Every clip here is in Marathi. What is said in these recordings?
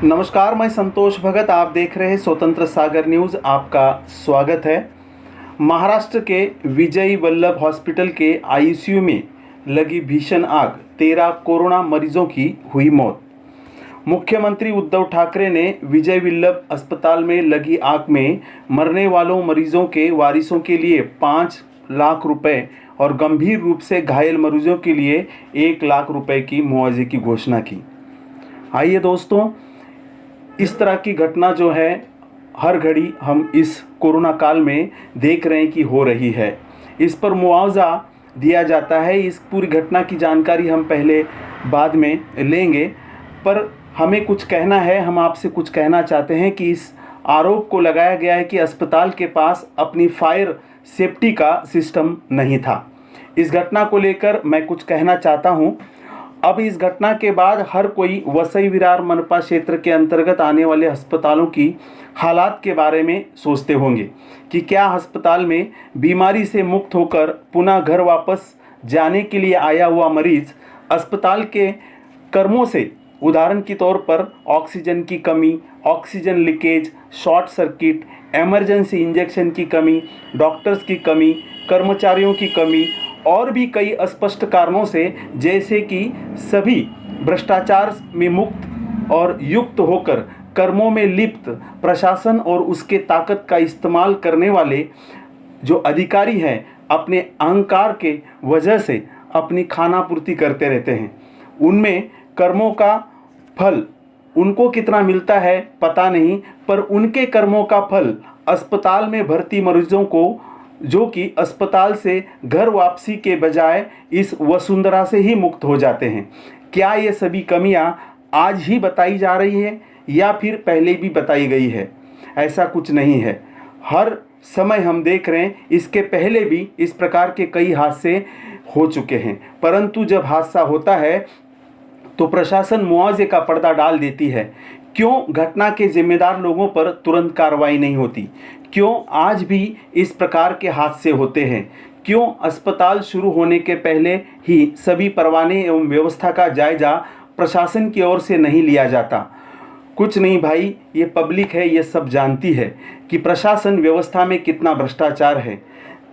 नमस्कार, मैं संतोष भगत। आप देख रहे हैं स्वतंत्र सागर न्यूज़। आपका स्वागत है। महाराष्ट्र के विजय वल्लभ हॉस्पिटल के आईसीयू में लगी भीषण आग, 13 कोरोना मरीजों की हुई मौत। मुख्यमंत्री उद्धव ठाकरे ने विजय वल्लभ अस्पताल में लगी आग में मरने वालों मरीजों के वारिसों के लिए 5 लाख रुपए और गंभीर रूप से घायल मरीजों के लिए 1 लाख रुपए की मुआवजे की घोषणा की। आइए दोस्तों, इस तरह की घटना जो है हर घड़ी हम इस कोरोना काल में देख रहे हैं कि हो रही है। इस पर मुआवजा दिया जाता है। इस पूरी घटना की जानकारी हम पहले बाद में लेंगे, पर हमें कुछ कहना है। हम आपसे कुछ कहना चाहते हैं कि इस आरोप को लगाया गया है कि अस्पताल के पास अपनी फायर सेफ्टी का सिस्टम नहीं था। इस घटना को लेकर मैं कुछ कहना चाहता हूं। अब इस घटना के बाद हर कोई वसई विरार मनपा क्षेत्र के अंतर्गत आने वाले अस्पतालों की हालात के बारे में सोचते होंगे कि क्या अस्पताल में बीमारी से मुक्त होकर पुनः घर वापस जाने के लिए आया हुआ मरीज अस्पताल के कर्मों से, उदाहरण के तौर पर ऑक्सीजन की कमी, oxygen leakage, short circuit, emergency injection की कमी, डॉक्टर्स की कमी, कर्मचारियों की कमी और भी कई अस्पष्ट कारणों से, जैसे कि सभी भ्रष्टाचार में मुक्त और युक्त होकर कर्मों में लिप्त प्रशासन और उसके ताकत का इस्तेमाल करने वाले जो अधिकारी हैं, अपने अहंकार के वजह से अपनी खानापूर्ति करते रहते हैं। उनमें कर्मों का फल उनको कितना मिलता है पता नहीं, पर उनके कर्मों का फल अस्पताल में भर्ती मरीजों को, जो कि अस्पताल से घर वापसी के बजाय इस वसुंधरा से ही मुक्त हो जाते हैं। क्या ये सभी कमियां आज ही बताई जा रही है या फिर पहले भी बताई गई है? ऐसा कुछ नहीं है। हर समय हम देख रहे हैं, इसके पहले भी इस प्रकार के कई हादसे हो चुके हैं, परंतु जब हादसा होता है तो प्रशासन मुआवजे का पर्दा डाल देती है। क्यों घटना के जिम्मेदार लोगों पर तुरंत कार्रवाई नहीं होती? क्यों आज भी इस प्रकार के हादसे होते हैं? क्यों अस्पताल शुरू होने के पहले ही सभी परवाने एवं व्यवस्था का जायजा प्रशासन की ओर से नहीं लिया जाता? कुछ नहीं भाई, ये पब्लिक है, ये सब जानती है कि प्रशासन व्यवस्था में कितना भ्रष्टाचार है,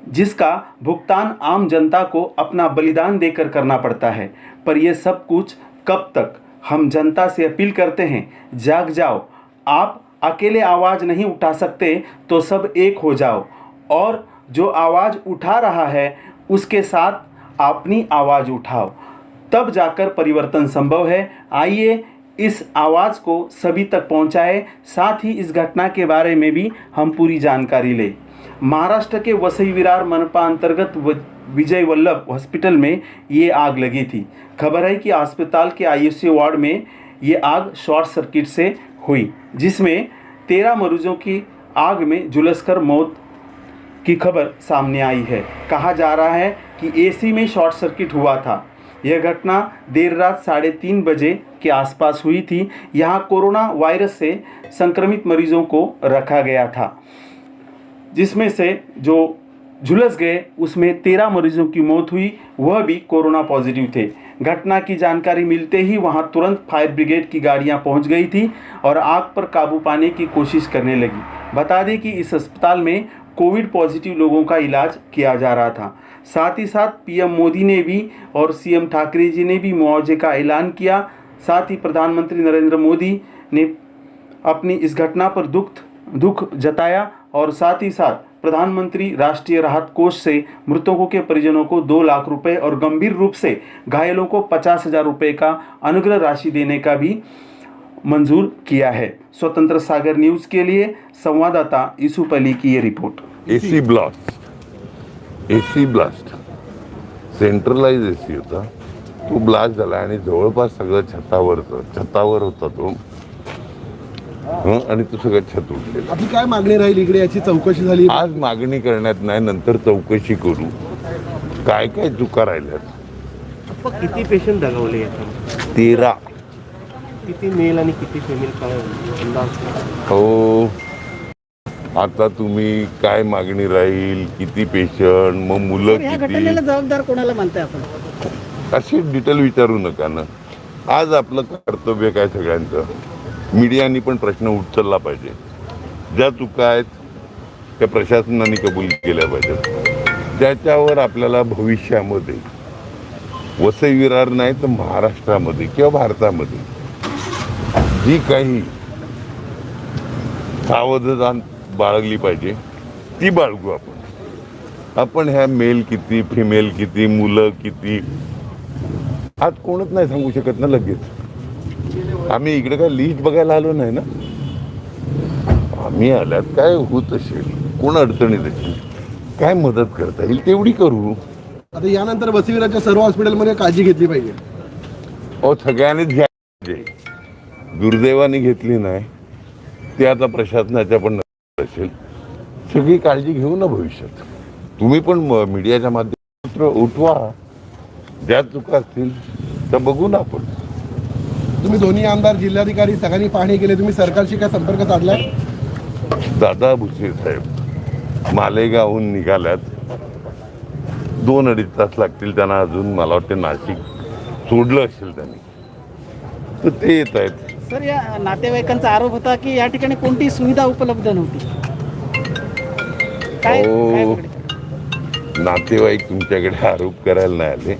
जिसका भुगतान आम जनता को अपना बलिदान देकर करना पड़ता है। पर यह सब कुछ कब तक? हम जनता से अपील करते हैं, जाग जाओ। आप अकेले आवाज़ नहीं उठा सकते तो सब एक हो जाओ, और जो आवाज़ उठा रहा है उसके साथ अपनी आवाज़ उठाओ, तब जाकर परिवर्तन संभव है। आइए इस आवाज़ को सभी तक पहुंचाएं, साथ ही इस घटना के बारे में भी हम पूरी जानकारी लें। महाराष्ट्र के वसई विरार मनपा अंतर्गत विजय वल्लभ हॉस्पिटल में ये आग लगी थी। खबर है कि अस्पताल के आईसीयू वार्ड में ये आग शॉर्ट सर्किट से हुई, जिसमें 13 मरीजों की आग में झुलसकर मौत की खबर सामने आई है। कहा जा रहा है कि एसी में शॉर्ट सर्किट हुआ था। यह घटना देर रात 3:30 बजे के आसपास हुई थी। यहाँ कोरोना वायरस से संक्रमित मरीजों को रखा गया था, जिसमें से जो झुलस गए उसमें 13 मरीजों की मौत हुई, वह भी कोरोना पॉजिटिव थे। घटना की जानकारी मिलते ही वहां तुरंत फायर ब्रिगेड की गाड़ियां पहुंच गई थी और आग पर काबू पाने की कोशिश करने लगी। बता दें कि इस अस्पताल में कोविड पॉजिटिव लोगों का इलाज किया जा रहा था। साथ ही साथ पीएम मोदी ने भी और सीएम ठाकरे जी ने भी मुआवजे का ऐलान किया। साथ ही प्रधानमंत्री नरेंद्र मोदी ने अपनी इस घटना पर दुख जताया, और साथ ही साथ प्रधानमंत्री राष्ट्रीय राहत कोष से मृतकों के परिजनों को 2 लाख रुपए और गंभीर रूप से घायलों को 50,000 रुपए का अनुग्रह राशि देने का भी मंजूर किया है। स्वतंत्र सागर न्यूज़ के लिए संवाददाता यूसुफ अली की ये report. AC blast centralized AC होता, तो ब्लास्ट झाला आणि जवळपास सगळं छतावर होता तो, आणि तो सगळं छत उडलेलं। आपली काय मागणी राहील इकडे? याची चौकशी झाली? आज मागणी करण्यात नाही, नंतर चौकशी करू काय काय चुका राहिल्यात। किती पेशंट दगावले याच्यात? 13। किती मेल आणि किती फिमेल काय अंदाज? हो, आता तुम्ही काय मागणी राहील, किती पेशंट, मग मुलं या किती, घटनेला जबाबदार कोणाला मानताय आपण? अशी डिटेल विचारू नका ना। आज आपलं कर्तव्य काय सगळ्यांचं, मीडियानी पण प्रश्न उचलला पाहिजे. ज्या चुका आहेत त्या प्रशासनाने कबूल केल्या पाहिजेत. त्याच्यावर आपल्याला भविष्यामध्ये वसई विरार नाही तर महाराष्ट्रामध्ये किंवा भारतामध्ये जी काही सावधता बाळगली पाहिजे ती बाळगू आपण ह्या मेल किती, फिमेल किती, मुलं किती आज कोणच नाही सांगू शकत ना लगेच. आम्ही इकडे काय लिस्ट बघायला आलो नाही ना. आम्ही आल्यात काय होत असेल, कोण अडचणीत असेल, काय मदत करता येईल तेवढी करू. आता यानंतर वसईविरारच्या सर्व हॉस्पिटलमध्ये काळजी घेतली पाहिजे. सगळ्यांनीच घ्यायला पाहिजे. दुर्दैवाने घेतली नाही ते आता प्रशासनाच्या पण असेल. सगळी काळजी घेऊ ना भविष्यात. तुम्ही पण मीडियाच्या माध्यमातून उठवा. ज्या चुका असतील त्या बघू ना आपण. तुम्ही दोन्ही आमदार, जिल्हाधिकारी सगळ्यांनी पाहणी केली. तुम्ही सरकारशी काय संपर्क साधलाय? दादा भुसे साहेब मालेगावहून निघाल्यात. 2-2.5 तास लागतील त्यांना. अजून मला वाटतं नाशिक सोडलं असेल त्यांनी, तर ते येत आहेत. सर, या नातेवाईकांचा आरोप होता की या ठिकाणी कोणतीही सुविधा उपलब्ध नव्हती. काय अहो, काय नातेवाईक तुमच्याकडे आरोप करायला नाही आले,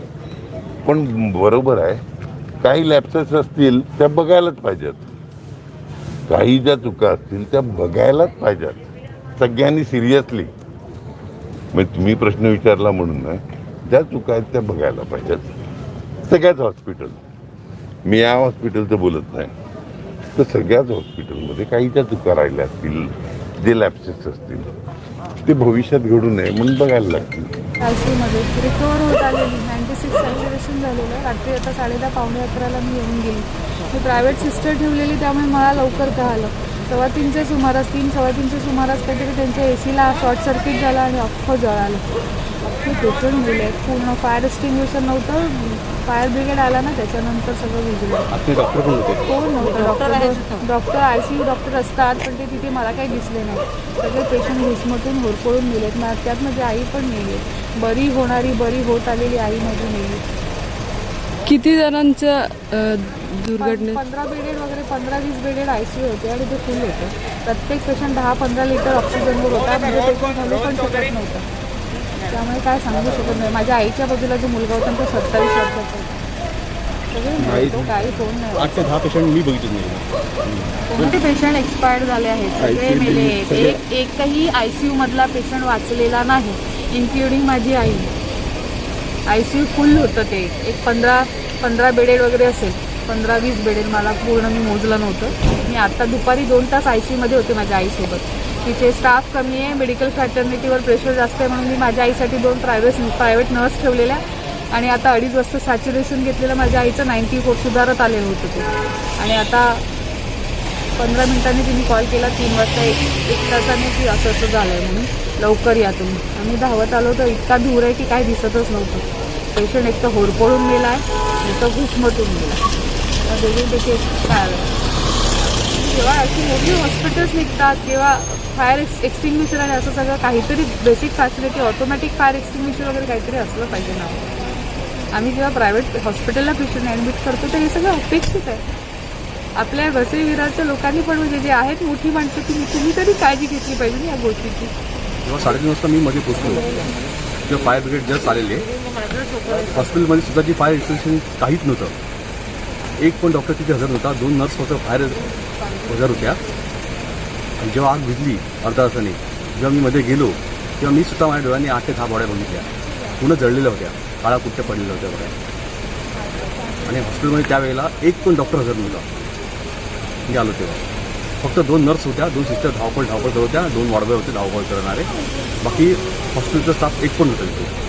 पण बरोबर आहे काही लॅप्सेस असतील त्या बघायलाच पाहिजेत. काही ज्या चुका असतील त्या बघायलाच पाहिजेत सगळ्यांनी सिरियसली. म्हणजे तुम्ही प्रश्न विचारला म्हणून नाही, ज्या चुका आहेत त्या बघायला पाहिजेत सगळ्याच हॉस्पिटल. मी या हॉस्पिटलचं बोलत नाही तर सगळ्याच हॉस्पिटलमध्ये काही ज्या चुका राहिल्या असतील, जे लॅप्सेस असतील ते भविष्यात घडू नये म्हणून बघायला लागतील. आयसीयूमध्ये रिकवर होत आलेली 96 सॅच्युरेशन झालेलं. रात्री आता 10:30 पावणे 11ला मी येऊन गेली. मी प्रायव्हेट सिस्टर ठेवलेली त्यामुळे मला लवकर कळालं. 3:15च्या सुमारास 3-3:15च्या सुमारास काहीतरी त्यांच्या एसीला शॉर्ट सर्किट झाला आणि अख्खं जळालं. अख्खे पेशंट गेले आहेत. पूर्ण फायर एक्सटिंग्विशर नव्हतं. फायर ब्रिगेड आला ना त्याच्यानंतर सगळं विजलं. डॉक्टर पण होते. कोण नव्हतं. डॉक्टर आयसीयू डॉक्टर असतात पण ते तिथे मला काही दिसले नाही. सगळे पेशंट घुसमटून होरपळून गेलेत. त्यात माझी आई पण मेली. बरी होत आलेली आई माझी मेली. किती जणांचं दुर्घटने? 15 बेडेड वगैरे 15-20 बेडेड आयसीयू होते आणि ते फुल होतं. प्रत्येक पेशंट 10-15 लिटर ऑक्सिजनवर होता. म्हणजे पेशंट हलू पण शकत नव्हतं. त्यामुळे काय सांगू शकत नाही. माझ्या आईच्या बाजूला जो मुलगा होता तो 27 वर्षाचा होता. सगळे काही कोण नाही. 8 ते 10 पेशंट मी बघितले नाही. कोणते पेशंट एक्सपायर्ड झाले आहेत, सगळे मेले आहेत. एकही आयसीयू मधला पेशंट वाचलेला नाही, इन्क्लुडिंग माझी आई. आयसीयू फुल होतं ते. एक 15 बेडेड वगैरे असेल. 15-20 बेडेड मला पूर्ण मी मोजलं नव्हतं. मी आत्ता दुपारी 2 तास आयसीयूमध्ये होते माझ्या आईसोबत. तिथे स्टाफ कमी आहे, मेडिकल फ्रॅटर्निटीवर प्रेशर जास्त आहे म्हणून मी माझ्या आईसाठी 2 प्रायव्हेट नर्स ठेवलेल्या आणि आता 2.5 वाजता सॅच्युरेशन घेतलेलं माझ्या आईचं 94 सुधारत आलेलं होतं ते. आणि आता 15 मिनिटांनी तिने कॉल केला 3 वाजता एक तासाने की असं असं झालं आहे म्हणून लवकर या तुम्ही. आम्ही धावत आलो तर इतका धूर आहे की काय दिसतच नव्हतं. पेशंट एक तर होरपळून गेला आहे, एक तर घुसमटून गेला. दोघे त्याचे काय जेव्हा अशी मोठी हॉस्पिटल्स निघतात तेव्हा फायर एक्सटिंग्विशर आणि असं सगळं काहीतरी basic facility, automatic fire extinguisher वगैरे काहीतरी असलं पाहिजे ना. आम्ही जेव्हा प्रायव्हेट हॉस्पिटलला पेशंट ॲडमिट करतो तर हे सगळं अपेक्षित आहे. आपल्या वसई विरारच्या लोकांनी पण म्हणजे जे आहेत मोठी माणसं तुम्ही तरी काळजी घेतली पाहिजे या गोष्टीची. जेव्हा 3:30 वाजता मी मध्ये पोचलो तेव्हा फायर ब्रिगेड जस्ट आलेले. हॉस्पिटलमध्ये सुद्धा जी फायर एक्सटेन्शन काहीच नव्हतं. एक पण डॉक्टर तिथे हजर नव्हता. 2 नर्स फक्त फायर हजर होत्या. आणि जेव्हा आग भिजली अर्धा तासाने, जेव्हा मी मध्ये गेलो तेव्हा मी सुद्धा माझ्या डोळ्यांनी 8 ते 10 बॉड्या बघितल्या. पूर्ण जळलेल्या होत्या, काळा कुठ्या पडलेल्या होत्या बघा. आणि हॉस्पिटलमध्ये त्यावेळेला एक पण डॉक्टर हजर नव्हता. मी आलो तेव्हा फक्त 2 नर्स होत्या, 2 सिस्टर धावपळ करत होत्या, 2 वॉर्डबॉय होते धावपळ करणारे. बाकी हॉस्पिटलचा स्टाफ एक पण होता तिथे.